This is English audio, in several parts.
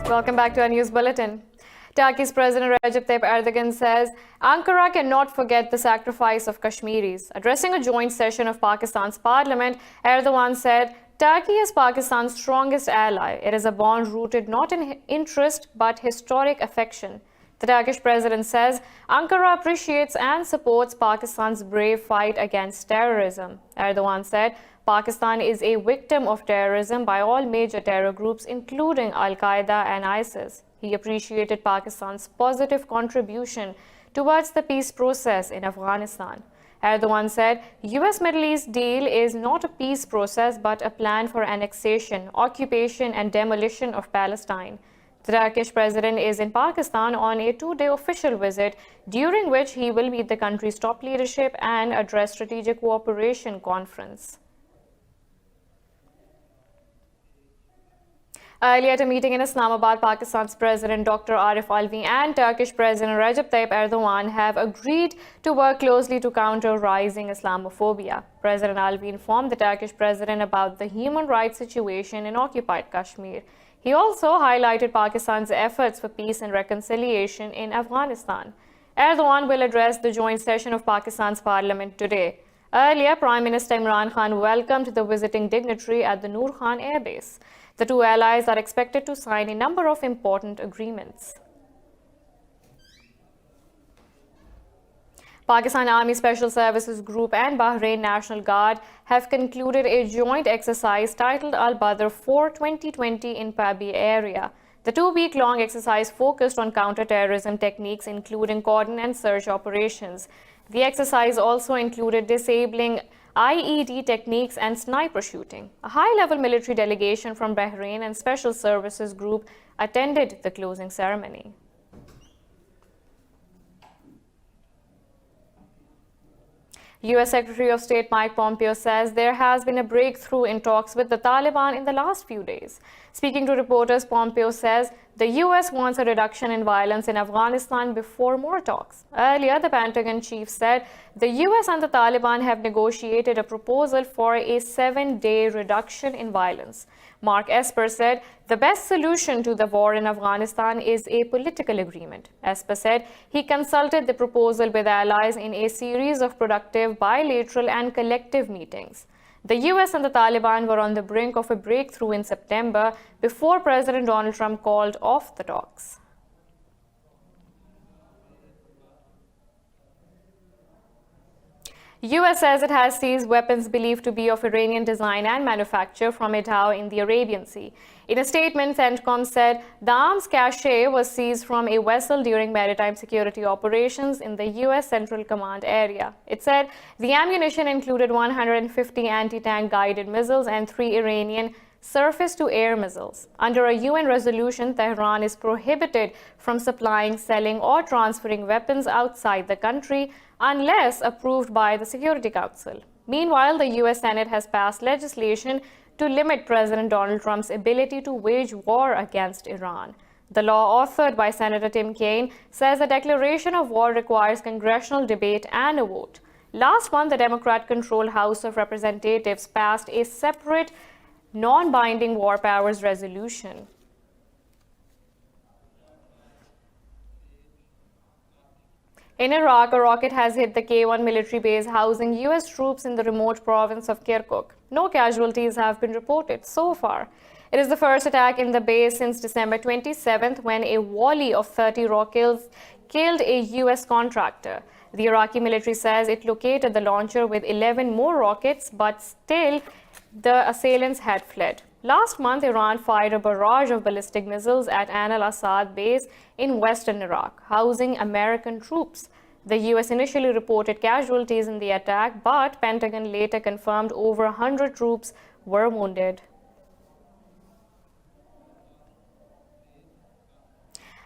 Welcome back to our news bulletin. Turkey's President Recep Tayyip Erdogan says Ankara cannot forget the sacrifice of Kashmiris. Addressing a joint session of Pakistan's parliament, Erdogan said, Turkey is Pakistan's strongest ally. It is a bond rooted not in interest but historic affection. The Turkish president says Ankara appreciates and supports Pakistan's brave fight against terrorism. Erdogan said Pakistan is a victim of terrorism by all major terror groups, including Al-Qaeda and ISIS. He appreciated Pakistan's positive contribution towards the peace process in Afghanistan. Erdogan said, US-Middle East deal is not a peace process but a plan for annexation, occupation and demolition of Palestine. The Turkish president is in Pakistan on a two-day official visit, during which he will meet the country's top leadership and address strategic cooperation conference. Earlier at a meeting in Islamabad, Pakistan's President Dr. Arif Alvi and Turkish President Recep Tayyip Erdogan have agreed to work closely to counter rising Islamophobia. President Alvi informed the Turkish president about the human rights situation in occupied Kashmir. He also highlighted Pakistan's efforts for peace and reconciliation in Afghanistan. Erdogan will address the joint session of Pakistan's parliament today. Earlier, Prime Minister Imran Khan welcomed the visiting dignitary at the Noor Khan Air Base. The two allies are expected to sign a number of important agreements. Pakistan Army Special Services Group and Bahrain National Guard have concluded a joint exercise titled Al-Badr 4 2020 in Pabi area. The two-week-long exercise focused on counter-terrorism techniques, including cordon and search operations. The exercise also included disabling IED techniques and sniper shooting. A high-level military delegation from Bahrain and Special Services Group attended the closing ceremony. U.S. Secretary of State Mike Pompeo says there has been a breakthrough in talks with the Taliban in the last few days. Speaking to reporters, Pompeo says the U.S. wants a reduction in violence in Afghanistan before more talks. Earlier, the Pentagon chief said the U.S. and the Taliban have negotiated a proposal for a 7-day reduction in violence. Mark Esper said the best solution to the war in Afghanistan is a political agreement. Esper said he consulted the proposal with allies in a series of productive bilateral and collective meetings. The US and the Taliban were on the brink of a breakthrough in September before President Donald Trump called off the talks. US says it has seized weapons believed to be of Iranian design and manufacture from a dhow in the Arabian Sea. In a statement, CENTCOM said the arms cache was seized from a vessel during maritime security operations in the US Central Command area. It said the ammunition included 150 anti-tank guided missiles and 3 Iranian surface-to-air missiles. Under a UN resolution, Tehran is prohibited from supplying, selling, or transferring weapons outside the country unless approved by the Security Council. Meanwhile, the US Senate has passed legislation to limit President Donald Trump's ability to wage war against Iran. The law, authored by Senator Tim Kaine, says a declaration of war requires congressional debate and a vote. Last month, the Democrat-controlled House of Representatives passed a separate, non-binding war powers resolution. In Iraq, a rocket has hit the K-1 military base housing US troops in the remote province of Kirkuk. No casualties have been reported so far. It is the first attack in the base since December 27th, when a volley of 30 rockets killed a US contractor. The Iraqi military says it located the launcher with 11 more rockets, but still the assailants had fled. Last month, Iran fired a barrage of ballistic missiles at Ain al-Assad base in western Iraq, housing American troops. The US initially reported casualties in the attack, but Pentagon later confirmed over 100 troops were wounded.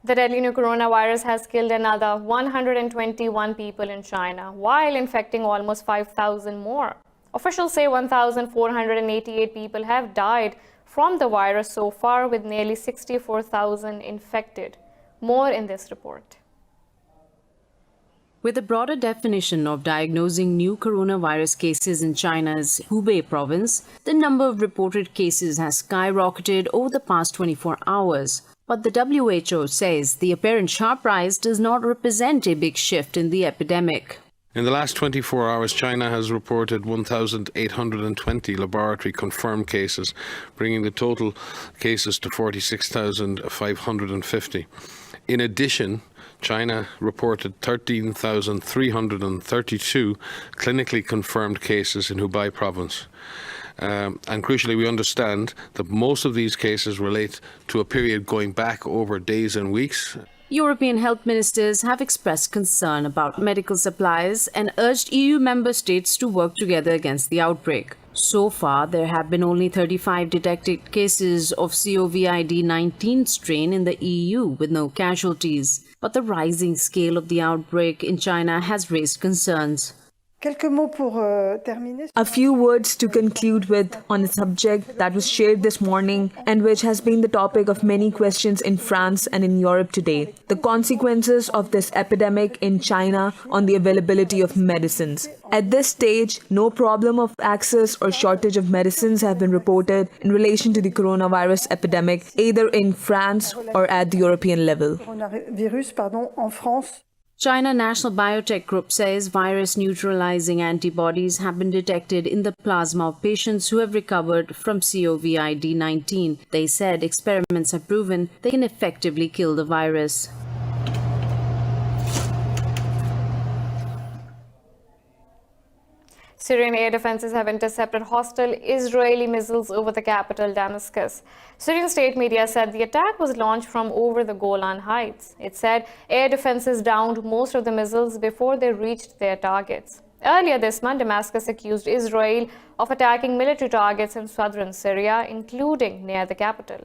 The deadly new coronavirus has killed another 121 people in China, while infecting almost 5,000 more. Officials say 1,488 people have died from the virus so far, with nearly 64,000 infected. More in this report. With a broader definition of diagnosing new coronavirus cases in China's Hubei province, the number of reported cases has skyrocketed over the past 24 hours. But the WHO says the apparent sharp rise does not represent a big shift in the epidemic. In the last 24 hours, China has reported 1,820 laboratory-confirmed cases, bringing the total cases to 46,550. In addition, China reported 13,332 clinically confirmed cases in Hubei province. And crucially, we understand that most of these cases relate to a period going back over days and weeks. European health ministers have expressed concern about medical supplies and urged EU member states to work together against the outbreak. So far, there have been only 35 detected cases of COVID-19 strain in the EU with no casualties. But the rising scale of the outbreak in China has raised concerns. A few words to conclude with on a subject that was shared this morning and which has been the topic of many questions in France and in Europe today. The consequences of this epidemic in China on the availability of medicines. At this stage, no problem of access or shortage of medicines have been reported in relation to the coronavirus epidemic, either in France or at the European level. China National Biotech Group says virus-neutralizing antibodies have been detected in the plasma of patients who have recovered from COVID-19. They said experiments have proven they can effectively kill the virus. Syrian air defenses have intercepted hostile Israeli missiles over the capital, Damascus. Syrian state media said the attack was launched from over the Golan Heights. It said air defenses downed most of the missiles before they reached their targets. Earlier this month, Damascus accused Israel of attacking military targets in southern Syria, including near the capital.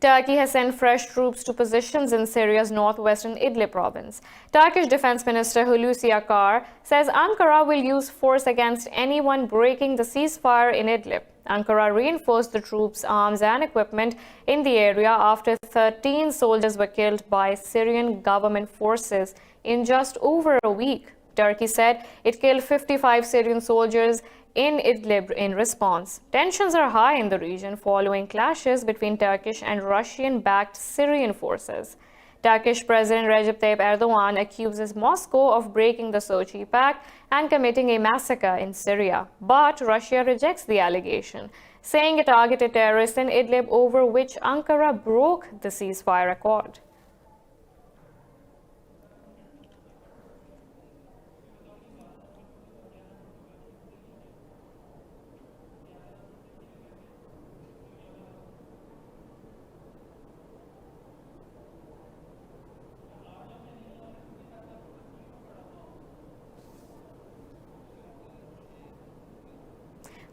Turkey has sent fresh troops to positions in Syria's northwestern Idlib province. Turkish Defense Minister Hulusi Akar says Ankara will use force against anyone breaking the ceasefire in Idlib. Ankara reinforced the troops' arms and equipment in the area after 13 soldiers were killed by Syrian government forces in just over a week. Turkey said it killed 55 Syrian soldiers in Idlib in response. Tensions are high in the region following clashes between Turkish and Russian-backed Syrian forces. Turkish President Recep Tayyip Erdogan accuses Moscow of breaking the Sochi Pact and committing a massacre in Syria. But Russia rejects the allegation, saying it targeted terrorists in Idlib over which Ankara broke the ceasefire accord.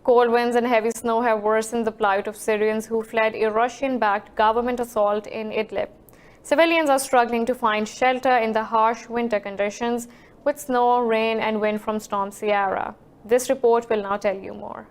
Cold winds and heavy snow have worsened the plight of Syrians who fled a Russian-backed government assault in Idlib. Civilians are struggling to find shelter in the harsh winter conditions with snow, rain and wind from Storm Sierra. This report will now tell you more.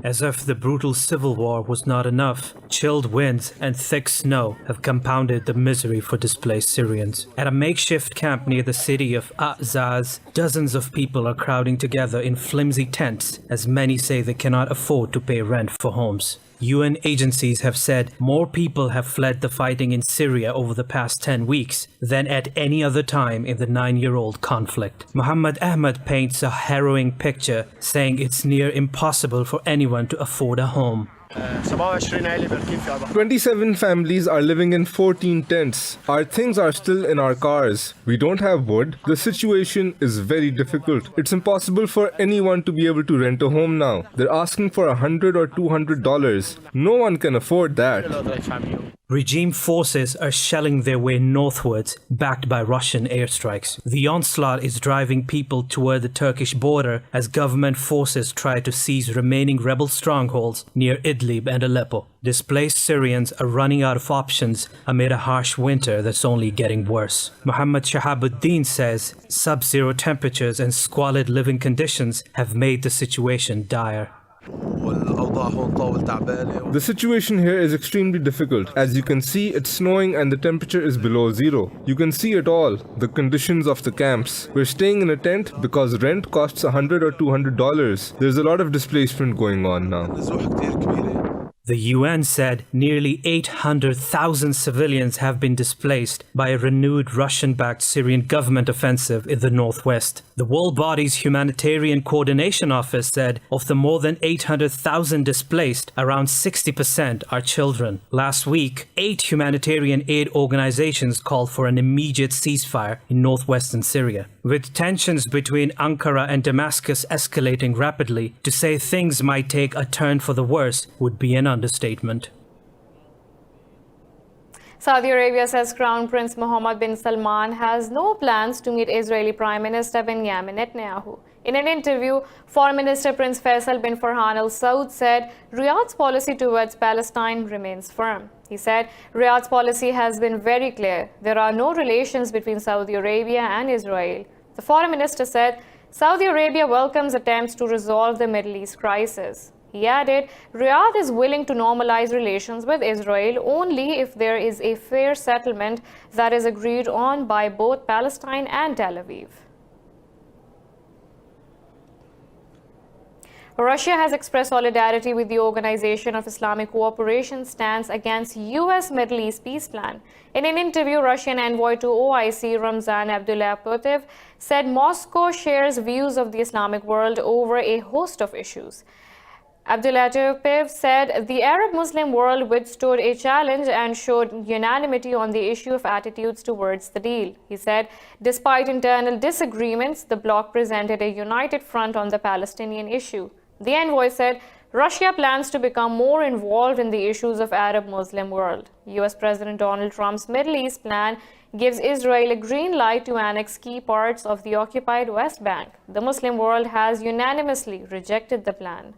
As if the brutal civil war was not enough, chilled winds and thick snow have compounded the misery for displaced Syrians. At a makeshift camp near the city of Azaz, dozens of people are crowding together in flimsy tents, as many say they cannot afford to pay rent for homes. UN agencies have said more people have fled the fighting in Syria over the past 10 weeks than at any other time in the 9-year-old conflict. Muhammad Ahmad paints a harrowing picture, saying it's near impossible for anyone to afford a home. 27 families are living in 14 tents. Our things are still in our cars. We don't have wood. The situation is very difficult. It's impossible for anyone to be able to rent a home now. They're asking for $100 or $200. No one can afford that. Regime forces are shelling their way northwards, backed by Russian airstrikes. The onslaught is driving people toward the Turkish border as government forces try to seize remaining rebel strongholds near Idlib and Aleppo. Displaced Syrians are running out of options amid a harsh winter that's only getting worse. Muhammad Shahabuddin says sub-zero temperatures and squalid living conditions have made the situation dire. The situation here is extremely difficult. As you can see, it's snowing and the temperature is below zero. You can see it all, the conditions of the camps. We're staying in a tent because rent costs $100 or $200. There's a lot of displacement going on now. The UN said nearly 800,000 civilians have been displaced by a renewed Russian-backed Syrian government offensive in the northwest. The world body's Humanitarian Coordination Office said of the more than 800,000 displaced, around 60% are children. Last week, 8 humanitarian aid organizations called for an immediate ceasefire in northwestern Syria. With tensions between Ankara and Damascus escalating rapidly, to say things might take a turn for the worse would be an understatement. Saudi Arabia says Crown Prince Mohammed bin Salman has no plans to meet Israeli Prime Minister Benjamin Netanyahu. In an interview, Foreign Minister Prince Faisal bin Farhan Al Saud said Riyadh's policy towards Palestine remains firm. He said Riyadh's policy has been very clear. There are no relations between Saudi Arabia and Israel. The Foreign Minister said Saudi Arabia welcomes attempts to resolve the Middle East crisis. He added, Riyadh is willing to normalize relations with Israel only if there is a fair settlement that is agreed on by both Palestine and Tel Aviv. Russia has expressed solidarity with the Organization of Islamic Cooperation's stance against U.S. Middle East peace plan. In an interview, Russian envoy to OIC Ramzan Abdullayev said Moscow shares views of the Islamic world over a host of issues. Abdullayev said the Arab Muslim world withstood a challenge and showed unanimity on the issue of attitudes towards the deal. He said, despite internal disagreements, the bloc presented a united front on the Palestinian issue. The envoy said Russia plans to become more involved in the issues of Arab Muslim world. US President Donald Trump's Middle East plan gives Israel a green light to annex key parts of the occupied West Bank. The Muslim world has unanimously rejected the plan.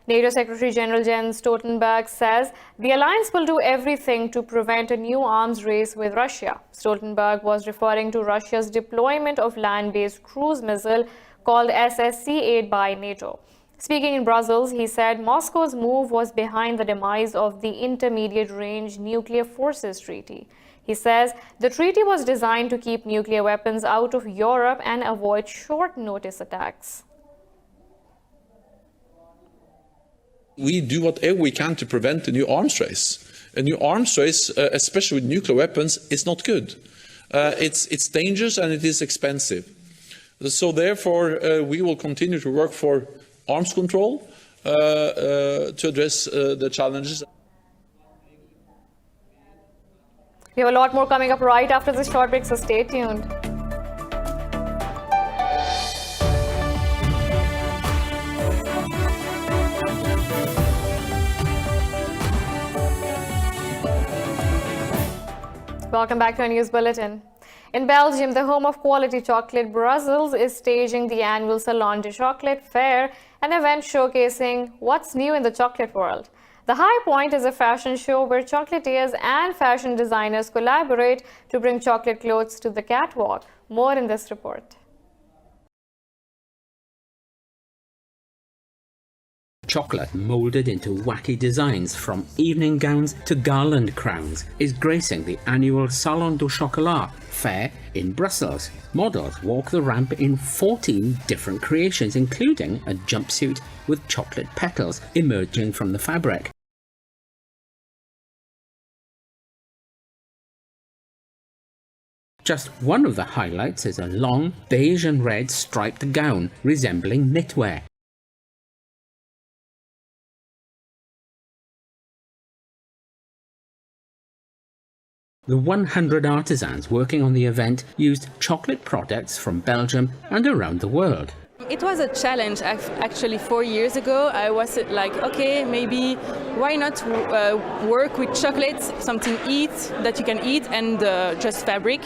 NATO Secretary General Jens Stoltenberg says the alliance will do everything to prevent a new arms race with Russia. Stoltenberg was referring to Russia's deployment of land-based cruise missile called SSC-8 by NATO. Speaking in Brussels, he said Moscow's move was behind the demise of the Intermediate Range Nuclear Forces Treaty. He says the treaty was designed to keep nuclear weapons out of Europe and avoid short-notice attacks. We do whatever we can to prevent a new arms race. A new arms race, especially with nuclear weapons, is not good. It's dangerous and it is expensive. So therefore, we will continue to work for arms control to address the challenges. We have a lot more coming up right after this short break, so stay tuned. Welcome back to our news bulletin. In Belgium, the home of quality chocolate, Brussels is staging the annual Salon de Chocolate Fair, an event showcasing what's new in the chocolate world. The high point is a fashion show where chocolatiers and fashion designers collaborate to bring chocolate clothes to the catwalk. More in this report. Chocolate molded into wacky designs from evening gowns to garland crowns is gracing the annual Salon du Chocolat fair in Brussels. Models walk the ramp in 14 different creations, including a jumpsuit with chocolate petals emerging from the fabric. Just one of the highlights is a long beige and red striped gown resembling knitwear. The 100 artisans working on the event used chocolate products from Belgium and around the world. It was a challenge actually 4 years ago. I was like, okay, maybe why not work with chocolate, something that you can eat, and just fabric.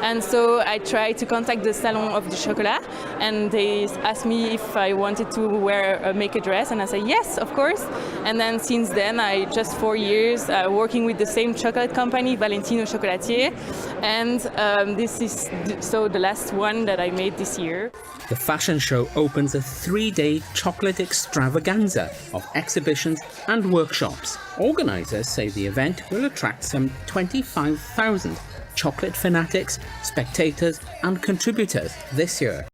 And so I tried to contact the Salon of the Chocolat, and they asked me if I wanted to make a dress, and I said yes, of course. And then since then, I just 4 years working with the same chocolate company, Valentino Chocolatier, and this is the last one that I made this year. The fashion show opens a 3-day chocolate extravaganza of exhibitions and workshops. Organisers say the event will attract some 25,000 chocolate fanatics, spectators and contributors this year.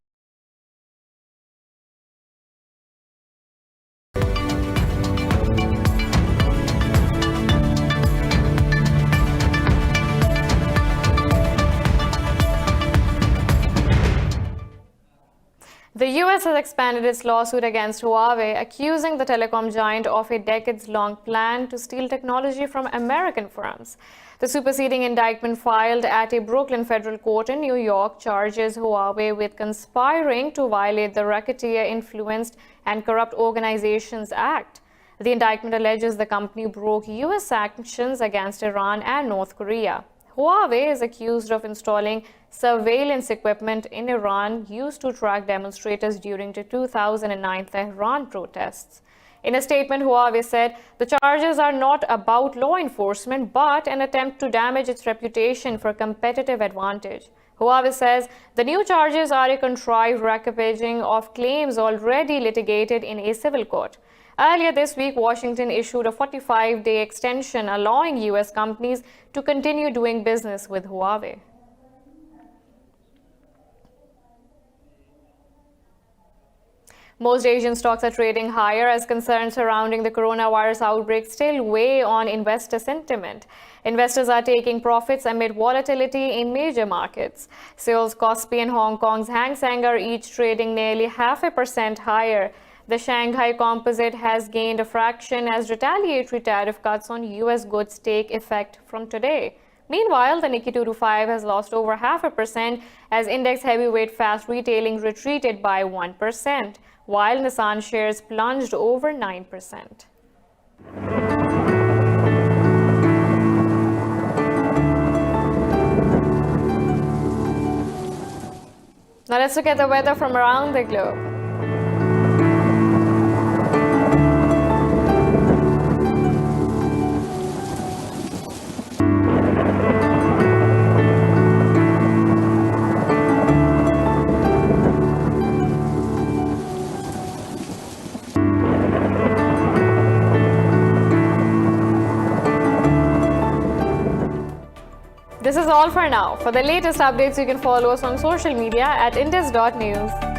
The US has expanded its lawsuit against Huawei, accusing the telecom giant of a decades-long plan to steal technology from American firms. The superseding indictment filed at a Brooklyn federal court in New York charges Huawei with conspiring to violate the Racketeer Influenced and Corrupt Organizations Act. The indictment alleges the company broke US sanctions against Iran and North Korea. Huawei is accused of installing surveillance equipment in Iran used to track demonstrators during the 2009 Tehran protests. In a statement, Huawei said the charges are not about law enforcement but an attempt to damage its reputation for competitive advantage. Huawei says the new charges are a contrived repackaging of claims already litigated in a civil court. Earlier this week, Washington issued a 45-day extension allowing U.S. companies to continue doing business with Huawei. Most Asian stocks are trading higher as concerns surrounding the coronavirus outbreak still weigh on investor sentiment. Investors are taking profits amid volatility in major markets. Seoul's Kospi and Hong Kong's Hang Seng are each trading nearly 0.5% higher. The Shanghai Composite has gained a fraction as retaliatory tariff cuts on U.S. goods take effect from today. Meanwhile, the Nikkei 225 has lost over 0.5% as index heavyweight fast retailing retreated by 1%, while Nissan shares plunged over 9%. Now let's look at the weather from around the globe. This is all for now. For the latest updates, you can follow us on social media at indus.news.